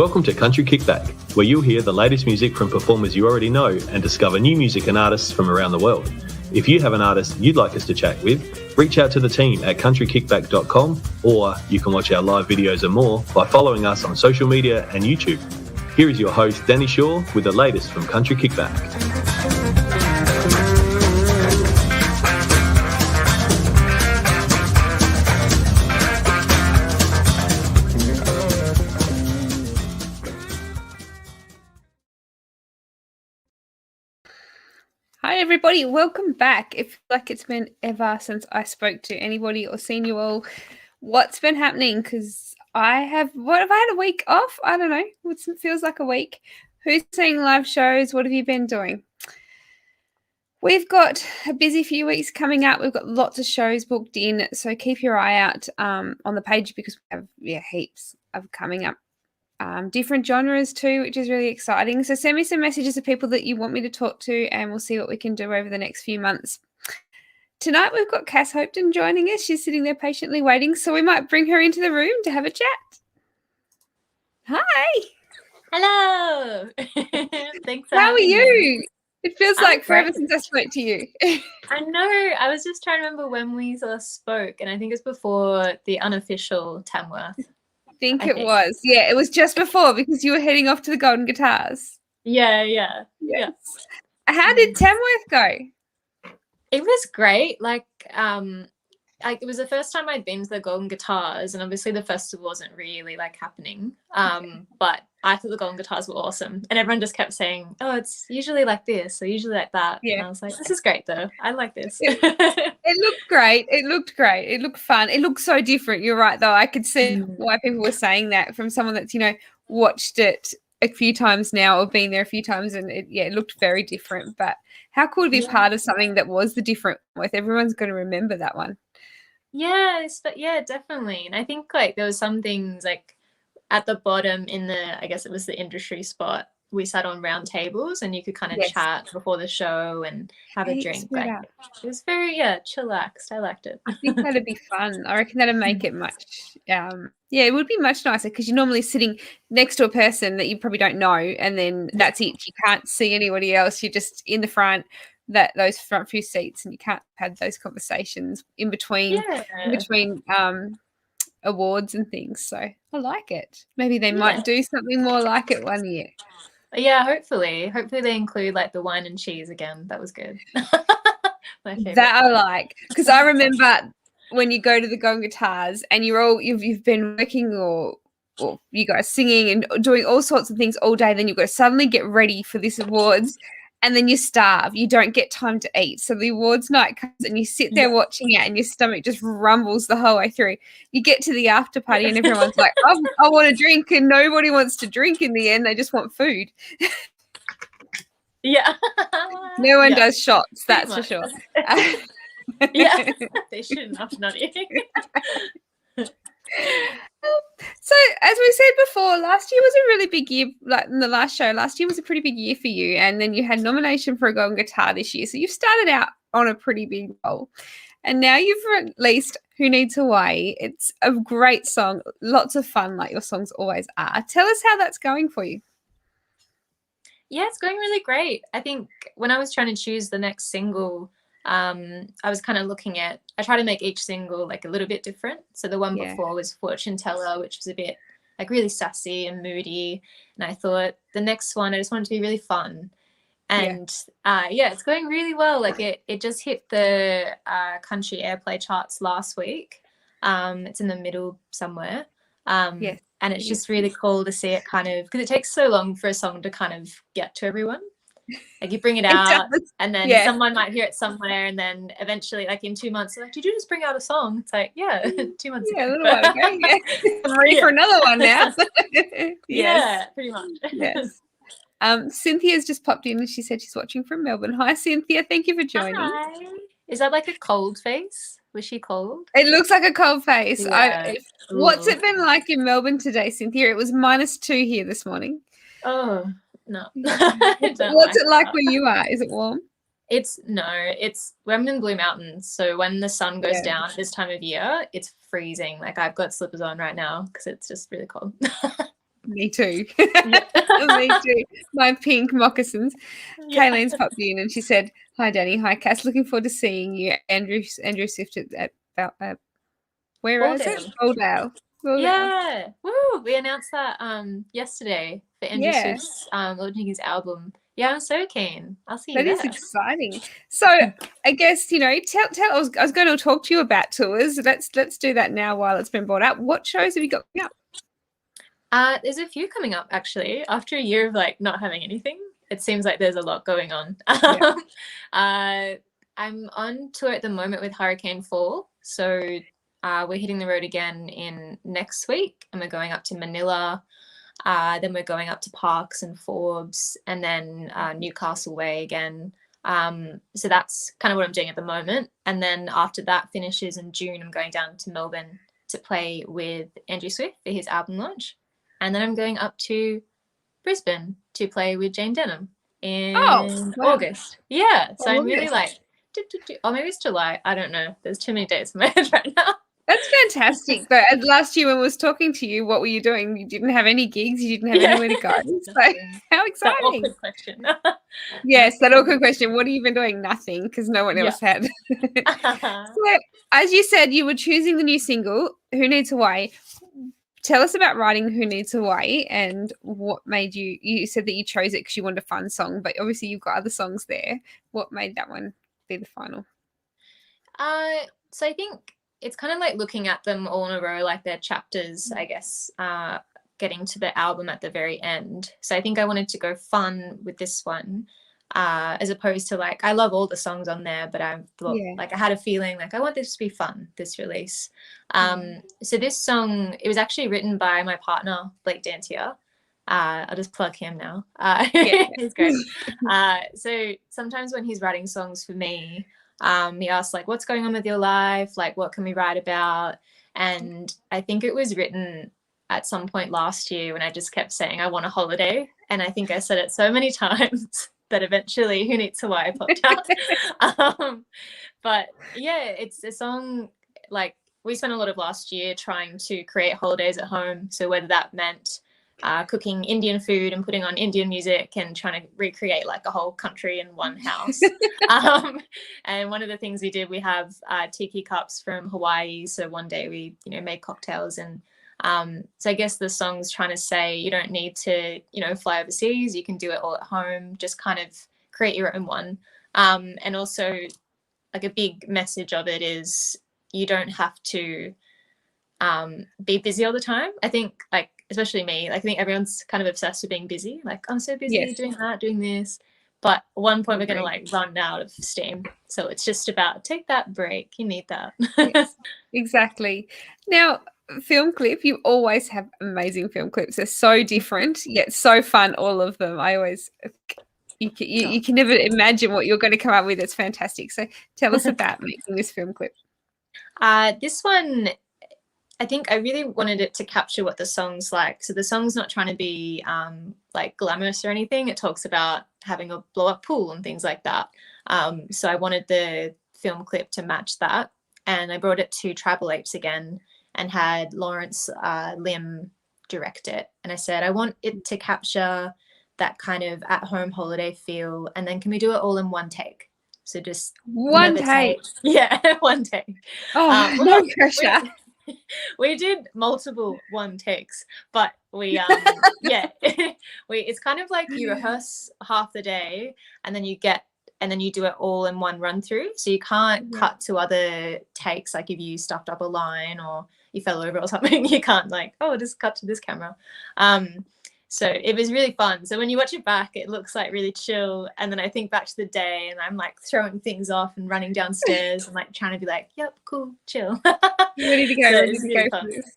Welcome to Country Kickback, where you'll hear the latest music from performers you already know and discover new music and artists from around the world. If you have an artist you'd like us to chat with, reach out to the team at countrykickback.com, or you can watch our live videos and more by following us on social media and YouTube. Here is your host, Danny Shaw, with the latest from Country Kickback. Hi everybody, welcome back. It feels like it's been ever since I spoke to anybody or seen you all. What's been happening? Because have I had a week off? I don't know. It feels like a week. Who's seeing live shows? What have you been doing? We've got a busy few weeks coming up. We've got lots of shows booked in, so keep your eye out on the page because we have heaps of coming up. Different genres too, which is really exciting. So send me some messages of people that you want me to talk to and we'll see what we can do over the next few months. Tonight we've got Cass Hopetoun joining us. She's sitting there patiently waiting, so we might bring her into the room to have a chat. Hi. Hello. Thanks for How are you? Me. It feels like forever since I spoke to you. I know. I was just trying to remember when we last spoke, and I think it's before the unofficial Tamworth. I think it was. Yeah, it was just before because you were heading off to the Golden Guitars. Yeah. How did Tamworth go? It was great. It was the first time I'd been to the Golden Guitars, and obviously the festival wasn't really happening. But I thought the Golden Guitars were awesome, and everyone just kept saying, "Oh, it's usually like this, or usually like that." Yeah. And I was like, "This is great, though. I like this." It looked great. It looked great. It looked fun. It looked so different. You're right, though. I could see why people were saying that from someone that's watched it a few times now or been there a few times, and it looked very different. But how cool to be part of something that was the different with. Everyone's going to remember that one. Yes, but yeah, definitely. And I think there was some things at the bottom in I guess it was the industry spot, we sat on round tables and you could kind of chat before the show and have a drink. It was very chillaxed. I liked it. I think that'd be fun. I reckon that'd make it much it would be much nicer because you're normally sitting next to a person that you probably don't know, and then that's it. You can't see anybody else. You're just in the front, those front few seats, and you can't have those conversations in between awards and things. So I like it. Maybe they might do something more like it one year. Yeah, hopefully they include the wine and cheese again. That was good. My favorite. That I like, because I remember when you go to the Golden Guitars and you've been working or you guys singing and doing all sorts of things all day, then you've got to suddenly get ready for this awards. And then you starve. You don't get time to eat. So the awards night comes and you sit there watching it and your stomach just rumbles the whole way through. You get to the after party and everyone's like, I want a drink, and nobody wants to drink in the end. They just want food. Yeah. No one does shots, that's for sure. Yeah, they shouldn't have not eating. So as we said before, last year was a really big year. In the last show, last year was a pretty big year for you, and then you had nomination for a Golden Guitar this year. So you've started out on a pretty big role, and now you've released "Who Needs Hawaii." It's a great song, lots of fun, like your songs always are. Tell us how that's going for you. Yeah, it's going really great. I think when I was trying to choose the next single, I was kind of looking at, I try to make each single a little bit different. So the one before was Fortune Teller, which was a bit really sassy and moody. And I thought the next one, I just wanted to be really fun. And it's going really well. It just hit the country airplay charts last week. It's in the middle somewhere. And it's just really cool to see it because it takes so long for a song to kind of get to everyone. You bring it out and then someone might hear it somewhere, and then eventually in 2 months they're like, did you just bring out a song? It's 2 months ago. A little while ago. I'm ready for another one now. Yeah, pretty much. Yes. Cynthia's just popped in and she said she's watching from Melbourne. Hi Cynthia, thank you for joining. Hi. Is that a cold face? Was she cold? It looks like a cold face. What's it been like in Melbourne today, Cynthia? It was -2 here this morning. Oh no. What's it like where you are? Is it warm? I'm in Blue Mountains, so when the sun goes down at this time of year, it's freezing. I've got slippers on right now because it's just really cold. Me too. Yeah. Me too. My pink moccasins. Yeah. Kayleen's popped in and she said, "Hi, Danny. Hi, Cass. Looking forward to seeing you, Andrew Swift at where is it? Baldale. Baldale. Yeah. Woo! We announced that yesterday for Andrew Yeah. Swift's launching his album. Yeah, I'm so keen. I'll see you That is there. exciting. So I guess, tell I was going to talk to you about tours. Let's do that now while it's been brought up. What shows have you got coming up? There's a few coming up actually. After a year of like not having anything, it seems like there's a lot going on. Yeah. I'm on tour at the moment with Hurricane Fall. So we're hitting the road again in next week, and we're going up to Manila. Then we're going up to Parks and Forbes, and then Newcastle Way again. So that's kind of what I'm doing at the moment. And then after that finishes in June, I'm going down to Melbourne to play with Andrew Swift for his album launch. And then I'm going up to Brisbane to play with Jane Denham in August. Yeah. So I'm really like, or maybe it's July. I don't know. There's too many dates in my head right now. That's fantastic. But last year when I was talking to you, what were you doing? You didn't have any gigs. You didn't have anywhere to go. So how exciting. That awkward question. Yes, that awkward question. What have you been doing? Nothing, because no one else had. So, as you said, you were choosing the new single, Who Needs Hawaii. Tell us about writing Who Needs Hawaii and what made you said that you chose it because you wanted a fun song, but obviously you've got other songs there. What made that one be the final? So I think it's kind of like looking at them all in a row, like they're chapters, I guess, getting to the album at the very end. So I think I wanted to go fun with this one, as opposed to like, I love all the songs on there, but I thought like I had a feeling like I want this to be fun, this release. So this song, it was actually written by my partner, Blake Dantier. I'll just plug him now. He's great. So sometimes when he's writing songs for me, he asks like, what's going on with your life? Like, what can we write about? And I think it was written at some point last year when I just kept saying, I want a holiday. And I think I said it so many times that eventually Who Needs Hawaii popped out. But yeah, it's a song, like we spent a lot of last year trying to create holidays at home. So whether that meant cooking Indian food and putting on Indian music and trying to recreate like a whole country in one house. And one of the things we did, we have tiki cups from Hawaii. So one day we, made cocktails. And so I guess the song's trying to say you don't need to, fly overseas. You can do it all at home. Just kind of create your own one. And also like a big message of it is you don't have to be busy all the time. I think like, especially me, like I think everyone's kind of obsessed with being busy. Like I'm so busy doing that, doing this. But at one point we're going to like run out of steam. So it's just about take that break. You need that. Yes, exactly. Now, film clip, you always have amazing film clips. They're so different yet so fun, all of them. I always you can never imagine what you're going to come up with. It's fantastic. So tell us about making this film clip. This one, I think I really wanted it to capture what the song's like. So the song's not trying to be like glamorous or anything. It talks about having a blow up pool and things like that. So I wanted the film clip to match that. And I brought it to Tribal Apes again and had Lawrence Lim direct it. And I said, I want it to capture that kind of at home holiday feel. And then can we do it all in one take? So just one take. Yeah, one take. Oh, no pressure. We did multiple one takes, but we it's kind of like you rehearse half the day and then you do it all in one run through. So you can't cut to other takes. Like if you stuffed up a line or you fell over or something, you can't like, just cut to this camera. So it was really fun. So when you watch it back, it looks like really chill. And then I think back to the day and I'm like throwing things off and running downstairs and like trying to be like, yep, cool, chill. Ready to go. So ready to really go for this.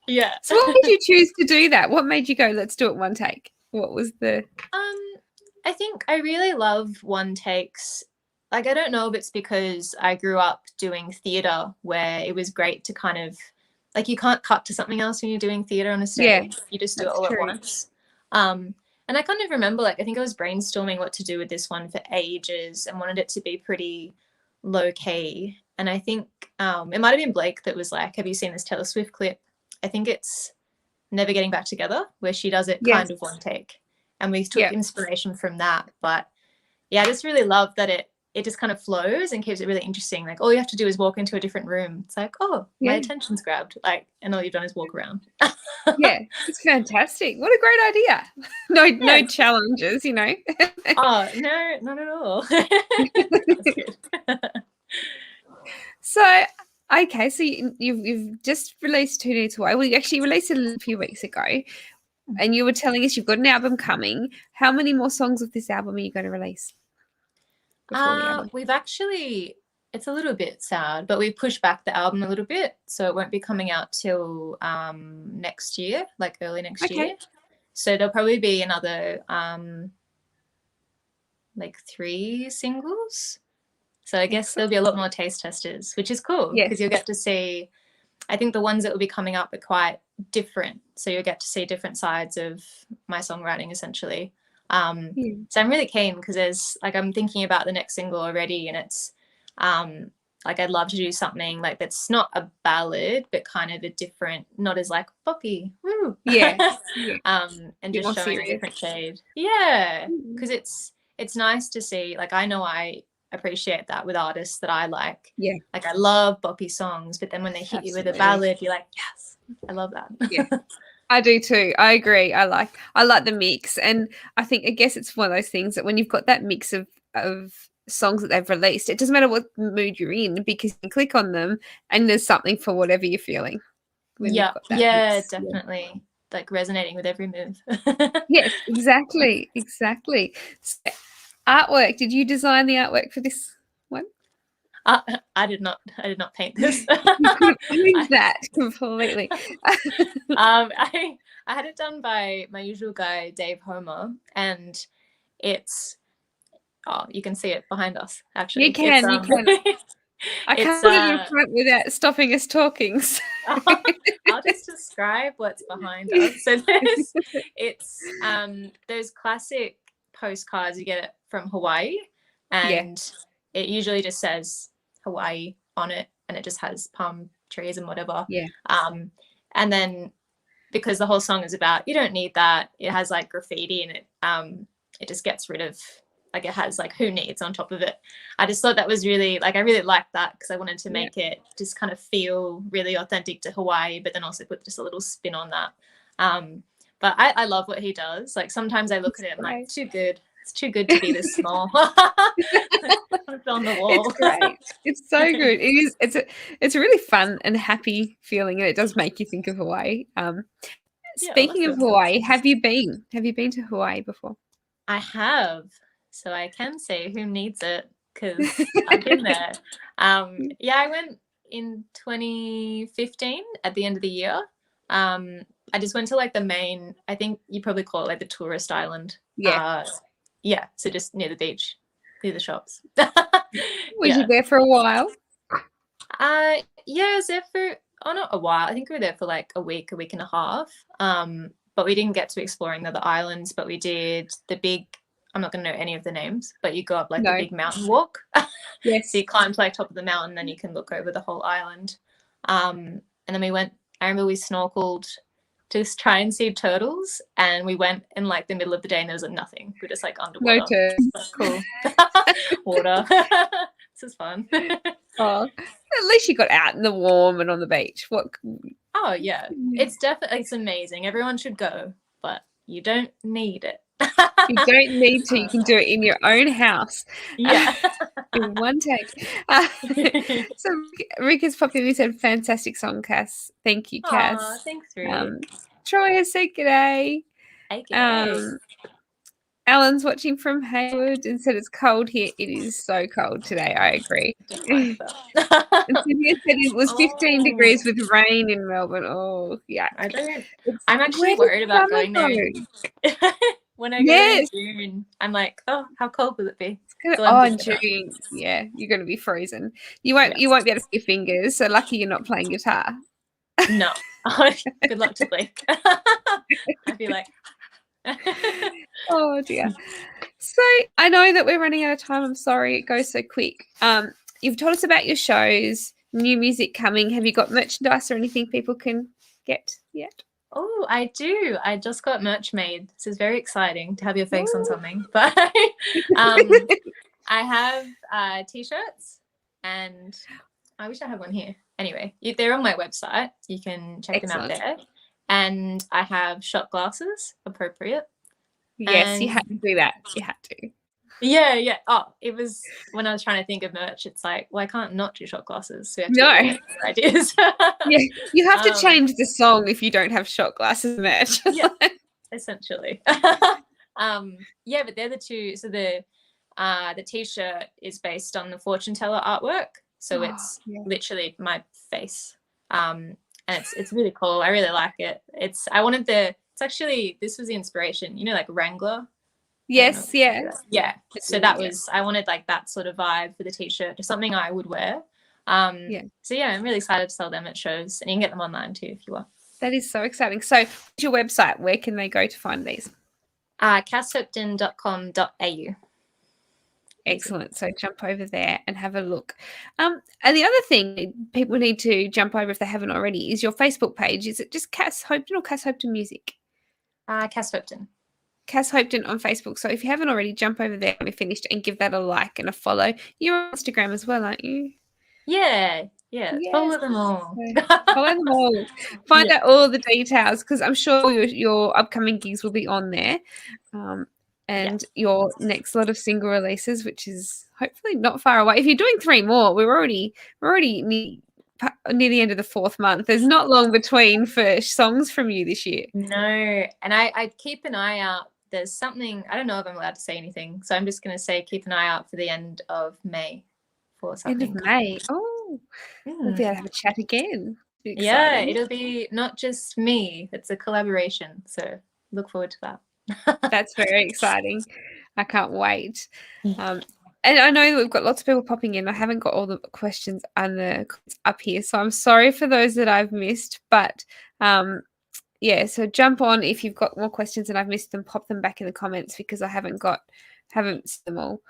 Yeah. So what made you choose to do that? What made you go, let's do it one take? What was the... I think I really love one takes. Like, I don't know if it's because I grew up doing theatre where it was great to kind of, like, you can't cut to something else when you're doing theatre on a stage. Yeah, you just do it all at once. And I kind of remember, like, I think I was brainstorming what to do with this one for ages and wanted it to be pretty low key. And I think it might have been Blake that was like, have you seen this Taylor Swift clip? I think it's Never Getting Back Together, where she does it kind of one take, and we took inspiration from that. But yeah, I just really love that it just kind of flows and keeps it really interesting. Like all you have to do is walk into a different room. It's like, oh, my attention's grabbed. Like, and all you've done is walk around. Yeah, it's fantastic. What a great idea. No challenges, you know. Oh, no, not at all. That's good. So, okay, so you've just released Who Needs Why. Well, you actually released it a few weeks ago, and you were telling us you've got an album coming. How many more songs of this album are you going to release? We've actually, it's a little bit sad, but we pushed back the album a little bit, so it won't be coming out till next year, like early next year. So there'll probably be another like 3 singles. So I guess there'll be a lot more taste testers, which is cool because you'll get to see, I think the ones that will be coming up are quite different. So you'll get to see different sides of my songwriting essentially. So I'm really keen because there's like, I'm thinking about the next single already, and it's like I'd love to do something like that's not a ballad, but kind of a different, not as like poppy, woo. And just showing a different shade. Yeah, because it's nice to see, like I know I appreciate that with artists that I like. Yeah, like I love boppy songs, but then when they hit you with a ballad, you're like, yes, I love that. Yeah, I do too. I agree. I like the mix, and I guess it's one of those things that when you've got that mix of songs that they've released, it doesn't matter what mood you're in because you can click on them and there's something for whatever you're feeling. Yeah, definitely. Like resonating with every move. Yes, exactly. So, artwork. Did you design the artwork for this one? I did not paint this. That completely. I had it done by my usual guy, Dave Homer, and it's you can see it behind us. Actually, you can. I can't put it in front without stopping us talking. So. I'll just describe what's behind us. So it's those classic postcards you get from Hawaii, and it usually just says Hawaii on it, and it just has palm trees and whatever. And then because the whole song is about, you don't need that, it has like graffiti in it, it just gets rid of, like it has like who needs on top of it. I just thought that was really, like I really liked that because I wanted to make it just kind of feel really authentic to Hawaii, but then also put just a little spin on that. But I love what he does. Like sometimes I look at it and I'm like, too good. It's too good to be this small. It's on the wall. It's great. It's so good. It is. It's a really fun and happy feeling, and it does make you think of Hawaii. Speaking of Hawaii, have you been to Hawaii before? I have. So I can say who needs it because I've been there. I went in 2015 at the end of the year. I just went to like the main, I think you probably call it like the tourist island. So just near the beach, near the shops. Was you there for a while? I was there for not a while. I think we were there for like a week and a half. But we didn't get to exploring the other islands, but we did the big, I'm not going to know any of the names, but you go up like the big mountain walk. Yes. So you climb to like top of the mountain, then you can look over the whole island. And then we went, I remember we snorkeled to try and see turtles, and we went in like the middle of the day and there was like nothing. We're just like underwater. No turtles. Cool. Water. This is fun. Oh, at least you got out in the warm and on the beach. Oh yeah, it's definitely, it's amazing. Everyone should go, but you don't need it. You don't need to. You can do it in your own house. Yeah. In one take. So Rick has popped in and said, fantastic song, Cass. Thank you, Cass. Aw, thanks, Rick. Troy has said g'day. Hey, g'day. Alan's watching from Hayward and said it's cold here. It is so cold today. I agree. And Cynthia said it was 15 degrees with rain in Melbourne. Oh, yeah. I'm actually worried about going there. When I go in June, I'm like, oh, how cold will it be? In June, you're going to be frozen. You won't be able to see your fingers. So lucky you're not playing guitar. No. Good luck to Blake. I'd be like. Oh dear. So I know that we're running out of time. I'm sorry it goes so quick. You've told us about your shows, new music coming. Have you got merchandise or anything people can get yet? Oh, I do. I just got merch made. This is very exciting to have your face on something. But I have T-shirts, and I wish I had one here. Anyway, they're on my website. You can check them out there. And I have shot glasses, appropriate. Yes, you had to do that. You had to. Yeah. Oh, it was when I was trying to think of merch. It's like, well, I can't not do shot glasses. So we have to get ideas. Yeah, you have to change the song if you don't have shot glasses merch. Yeah, essentially. But they're the two. So the T-shirt is based on the fortune teller artwork. So it's literally my face. And it's really cool. I really like it. This was the inspiration. You know, like Wrangler. Yes, yeah. So I wanted like that sort of vibe for the T-shirt, just something I would wear. So yeah, I'm really excited to sell them at shows, and you can get them online too if you want. That is so exciting. So what's your website? Where can they go to find these? casshopetoun.com.au. Excellent. So jump over there and have a look. And the other thing people need to jump over if they haven't already is your Facebook page. Is it just Cass Hopetoun or Cass Hopetoun Music? Cass Hopetoun. Cass Hopetoun on Facebook. So if you haven't already, jump over there when we're finished and give that a like and a follow. You're on Instagram as well, aren't you? Yeah. Yes. Follow them all. Follow them all. Find out all the details, because I'm sure your upcoming gigs will be on there. And your next lot of single releases, which is hopefully not far away. If you're doing 3 more, we're already near the end of the 4th month. There's not long between for songs from you this year. No, and I keep an eye out. There's something, I don't know if I'm allowed to say anything, so I'm just going to say keep an eye out for the end of May for something. End of May. Oh, we'll be able to have a chat again. Yeah, it'll be not just me. It's a collaboration, so look forward to that. That's very exciting. I can't wait. And I know that we've got lots of people popping in. I haven't got all the questions up here, so I'm sorry for those that I've missed. But so jump on if you've got more questions and I've missed them. Pop them back in the comments, because I haven't seen them all.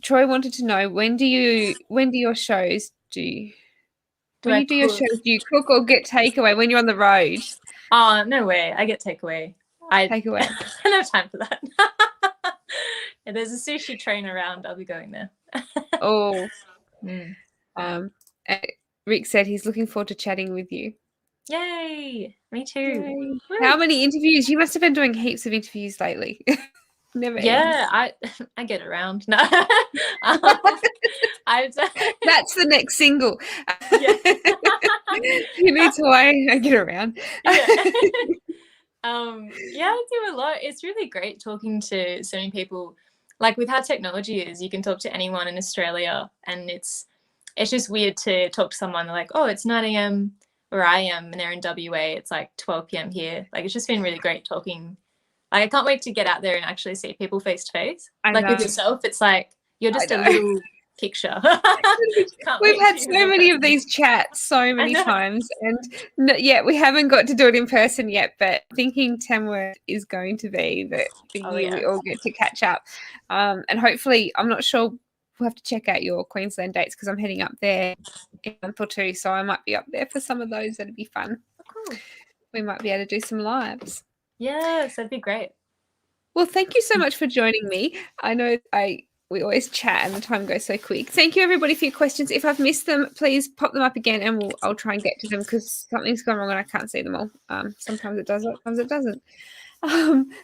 Troy wanted to know, when do your shows do? When you do your shows, do you cook or get takeaway when you're on the road? Oh, no way. I get takeaway. Takeaway. I don't have time for that. If there's a sushi train around, I'll be going there. Oh. Rick said he's looking forward to chatting with you. Yay! Me too. Yay. How many interviews? You must have been doing heaps of interviews lately. Never ends. I get around. No. That's the next single. You need to I get around. I do a lot. It's really great talking to so many people. Like, with how technology is, you can talk to anyone in Australia, and it's just weird to talk to someone. They're like, oh, it's 9 a.m. where I am, and they're in WA. It's like 12 p.m. here. Like, it's just been really great talking. Like, I can't wait to get out there and actually see people face to face. Like, with yourself, it's like you're just a little picture. We've had so many of these chats so many times, and we haven't got to do it in person yet, but thinking Tamworth is going to be the year we all get to catch up. And hopefully, I'm not sure, we'll have to check out your Queensland dates, because I'm heading up there in a month or 2, so I might be up there for some of those. That'd be fun. Cool. We might be able to do some lives. Yes, that'd be great. Well, thank you so much for joining me. I know we always chat and the time goes so quick. Thank you, everybody, for your questions. If I've missed them, please pop them up again, and I'll try and get to them, because something's gone wrong and I can't see them all. Sometimes it does, sometimes it doesn't.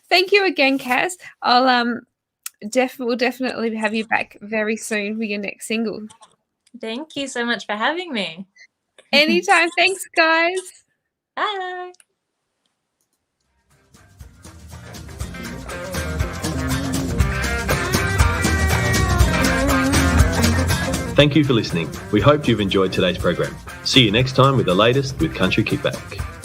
Thank you again, Cass. We'll definitely have you back very soon for your next single. Thank you so much for having me. Anytime. Thanks, guys. Bye. Thank you for listening. We hope you've enjoyed today's program. See you next time with the latest with Country Kickback.